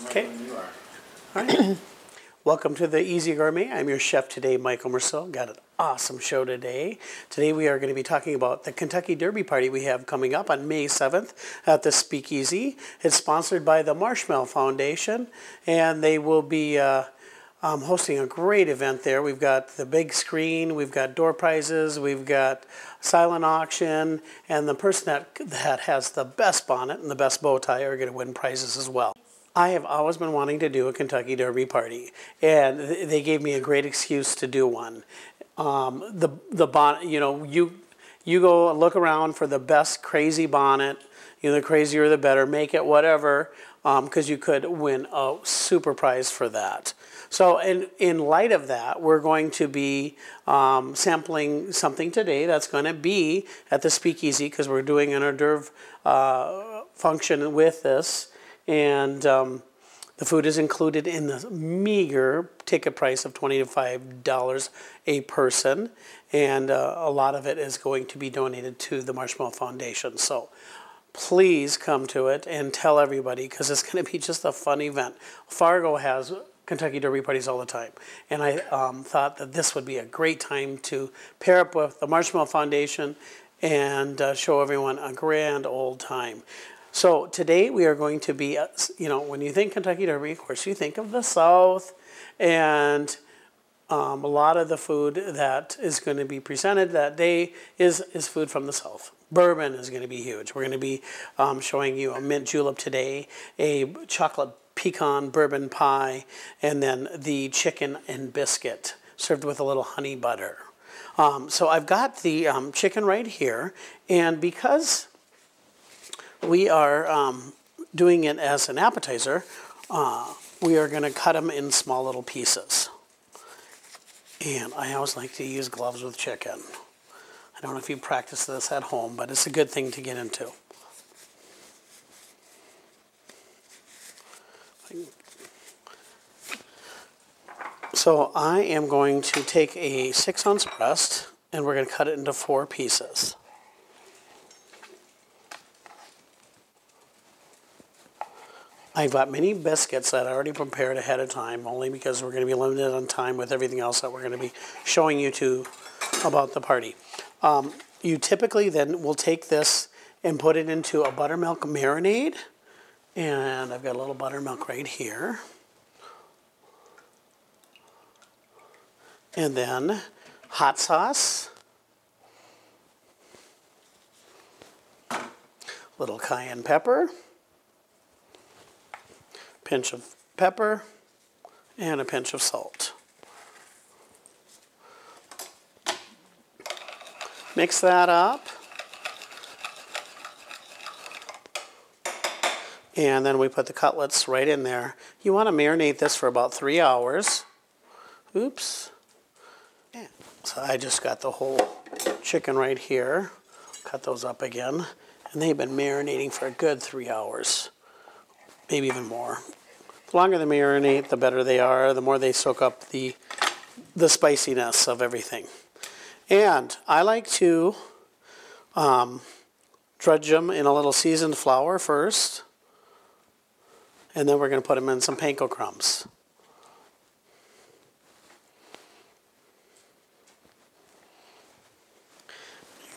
Okay. All right. Welcome to the Easy Gourmet. I'm your chef today, Michael Merceau. Got an awesome show today. Today we are going to be talking about the Kentucky Derby Party we have coming up on May 7th at the Speakeasy. It's sponsored by the Marshmallow Foundation, and they will be hosting a great event there. We've got the big screen, we've got door prizes, we've got silent auction, and the person that has the best bonnet and the best bow tie are going to win prizes as well. I have always been wanting to do a Kentucky Derby party, and they gave me a great excuse to do one. The bonnet, you go and look around for the best crazy bonnet. The crazier the better. Make it whatever, because you could win a super prize for that. So in light of that, we're going to be sampling something today that's going to be at the Speakeasy, because we're doing an hors d'oeuvre function with this. And the food is included in the meager ticket price of $25 a person. And a lot of it is going to be donated to the Marshmallow Foundation. So please come to it and tell everybody, because it's going to be just a fun event. Fargo has Kentucky Derby parties all the time. And I thought that this would be a great time to pair up with the Marshmallow Foundation and show everyone a grand old time. So today we are going to be, when you think Kentucky Derby, of course you think of the South, and a lot of the food that is going to be presented that day is food from the South. Bourbon is going to be huge. We're going to be showing you a mint julep today, a chocolate pecan bourbon pie, and then the chicken and biscuit served with a little honey butter. So I've got the chicken right here, and because we are doing it as an appetizer, we are going to cut them in small little pieces. And I always like to use gloves with chicken. I don't know if you practice this at home, but it's a good thing to get into. So I am going to take a 6-ounce breast, and we're going to cut it into 4 pieces. I've got mini biscuits that I already prepared ahead of time, only because we're going to be limited on time with everything else that we're going to be showing you about the party. You typically then will take this and put it into a buttermilk marinade. And I've got a little buttermilk right here. And then hot sauce. Little cayenne pepper. Pinch of pepper, and a pinch of salt. Mix that up. And then we put the cutlets right in there. You want to marinate this for about 3 hours. Oops. Yeah. So I just got the whole chicken right here. Cut those up again. And they've been marinating for a good 3 hours. Maybe even more. The longer they marinate, the better they are, the more they soak up the spiciness of everything. And I like to drudge them in a little seasoned flour first, and then we're going to put them in some panko crumbs.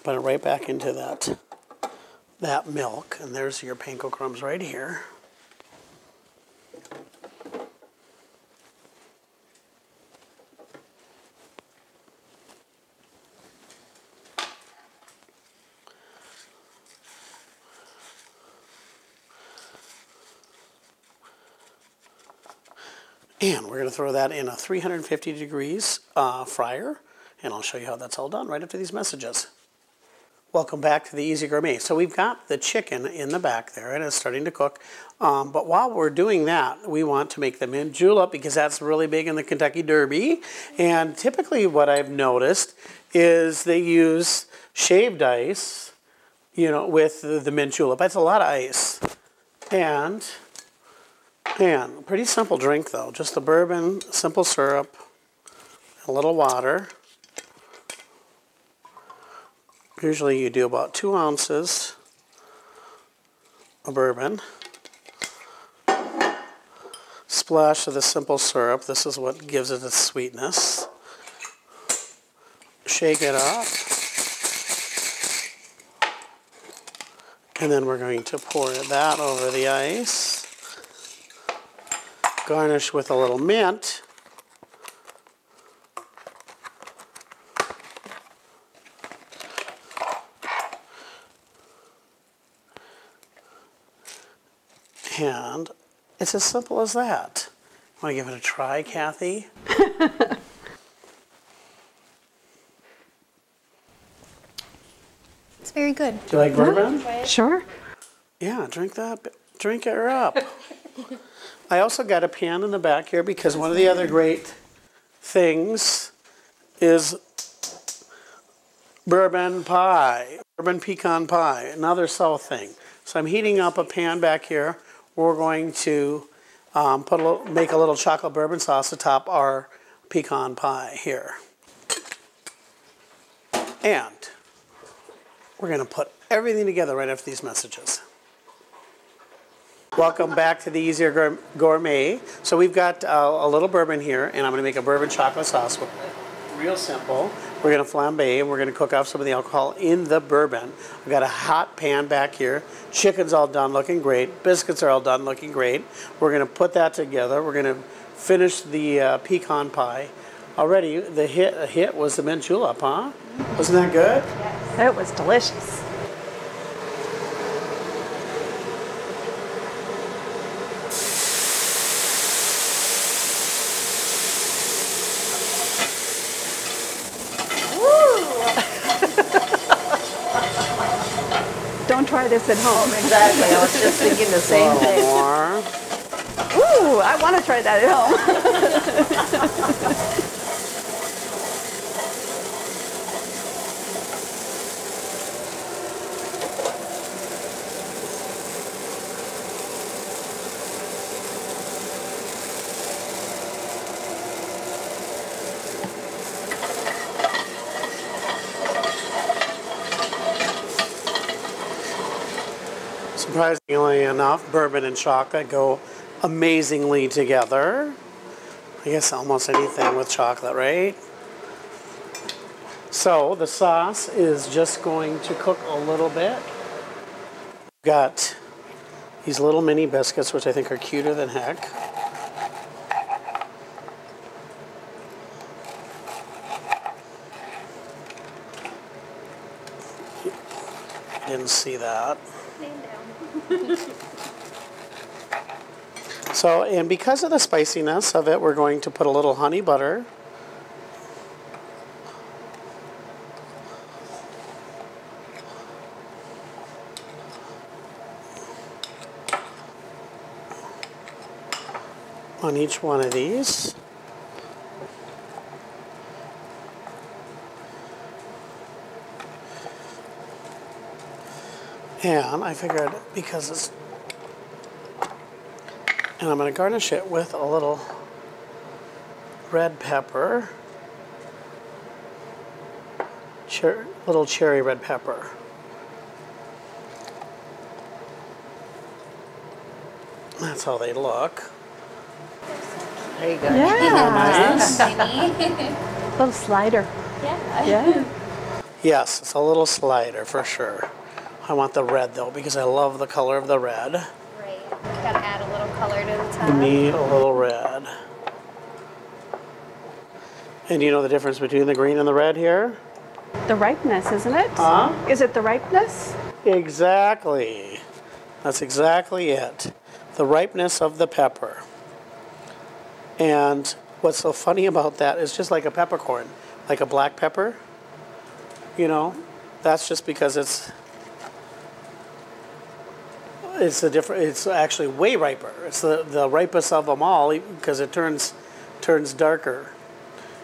Put it right back into that milk, and there's your panko crumbs right here. And we're going to throw that in a 350 degrees fryer, and I'll show you how that's all done right after these messages. Welcome back to the Easy Gourmet. So we've got the chicken in the back there, and it's starting to cook. But while we're doing that, we want to make the mint julep, because that's really big in the Kentucky Derby. And typically what I've noticed is they use shaved ice, with the mint julep. That's a lot of ice. And pretty simple drink, though. Just the bourbon, simple syrup, a little water. Usually you do about 2 ounces of bourbon. splash of the simple syrup. This is what gives it its sweetness. Shake it up. And then we're going to pour that over the ice. Garnish with a little mint. And it's as simple as that. Want to give it a try, Kathy? It's very good. Do you like bourbon? Sure. Yeah, drink that. Drink it up. I also got a pan in the back here because one of the other great things is bourbon pie, bourbon pecan pie, another South thing. So I'm heating up a pan back here. We're going to make a little chocolate bourbon sauce atop our pecan pie here. And we're going to put everything together right after these messages. Welcome back to the Easier Gourmet. So we've got a little bourbon here, and I'm going to make a bourbon chocolate sauce. Real simple. We're going to flambe, and we're going to cook off some of the alcohol in the bourbon. We've got a hot pan back here. Chicken's all done, looking great. Biscuits are all done, looking great. We're going to put that together. We're going to finish the pecan pie. Already, the hit was the mint julep, huh? Wasn't that good? Yes. It was delicious. Don't try this at home. Exactly. I was just thinking the same thing. More. Ooh, I want to try that at home. Surprisingly enough, bourbon and chocolate go amazingly together. I guess almost anything with chocolate, right? So the sauce is just going to cook a little bit. We've got these little mini biscuits, which I think are cuter than heck. Didn't see that. So, and because of the spiciness of it, we're going to put a little honey butter. On each one of these. And I figured because it's, and I'm going to garnish it with a little red pepper, little cherry red pepper. That's how they look. There you go. Yeah. Nice. Little slider. Yeah. Yeah. Yes, it's a little slider for sure. I want the red though because I love the color of the red. Right. Gotta add a little color to the top. You need a little red. And do you know the difference between the green and the red here? The ripeness, isn't it? Huh? Is it the ripeness? Exactly. That's exactly it. The ripeness of the pepper. And what's so funny about that is just like a peppercorn, like a black pepper, you know, that's just because it's actually way riper. It's the ripest of them all because it turns darker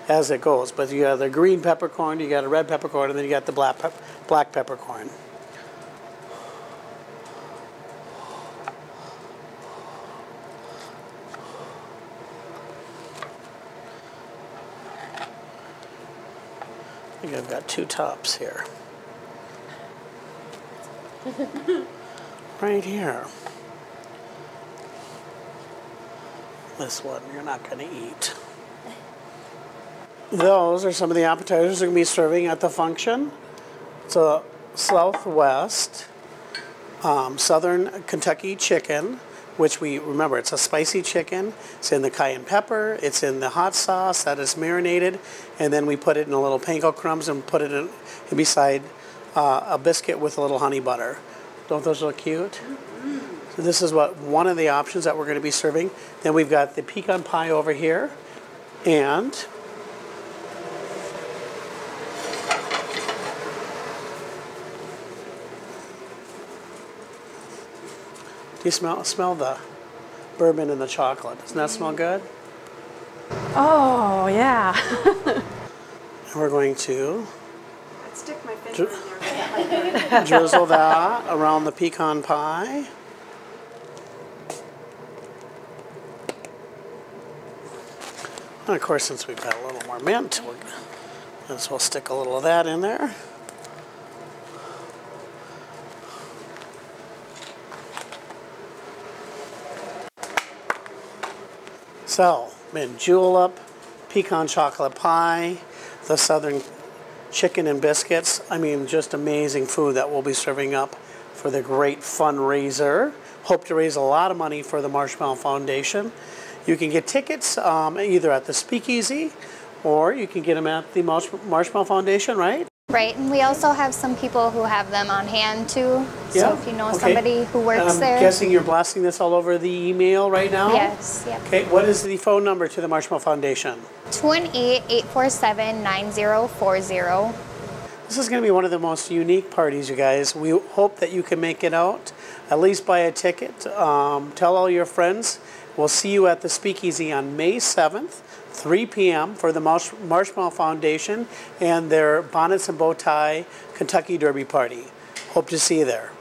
as it goes. But you got the green peppercorn, you got a red peppercorn, and then you got the black peppercorn. I think I've got two tops here. Right here. This one you're not going to eat. Those are some of the appetizers we're going to be serving at the function. It's a Southwest Southern Kentucky chicken, which we remember it's a spicy chicken. It's in the cayenne pepper. It's in the hot sauce that is marinated, and then we put it in a little panko crumbs and put it in beside a biscuit with a little honey butter. Don't those look cute? So this is one of the options that we're going to be serving. Then we've got the pecan pie over here, and do you smell the bourbon and the chocolate? Doesn't that smell good? Oh, yeah. And we're going to I'd stick my finger in there. drizzle that around the pecan pie. And of course, since we've got a little more mint, we'll stick a little of that in there. So, mint julep, pecan chocolate pie, the southern chicken and biscuits. I mean, just amazing food that we'll be serving up for the great fundraiser. Hope to raise a lot of money for the Marshmallow Foundation. You can get tickets either at the Speakeasy or you can get them at the Marshmallow Foundation, right? Right, and we also have some people who have them on hand too. Yeah, So if you know okay. somebody who works there. I'm guessing you're blasting this all over the email right now? Yes, yep. Okay, what is the phone number to the Marshmallow Foundation? 218-847-9040. This is going to be one of the most unique parties, you guys. We hope that you can make it out. At least buy a ticket. Tell all your friends. We'll see you at the Speakeasy on May 7th, 3 p.m. for the Marshmallow Foundation and their Bonnets and Bow Tie Kentucky Derby Party. Hope to see you there.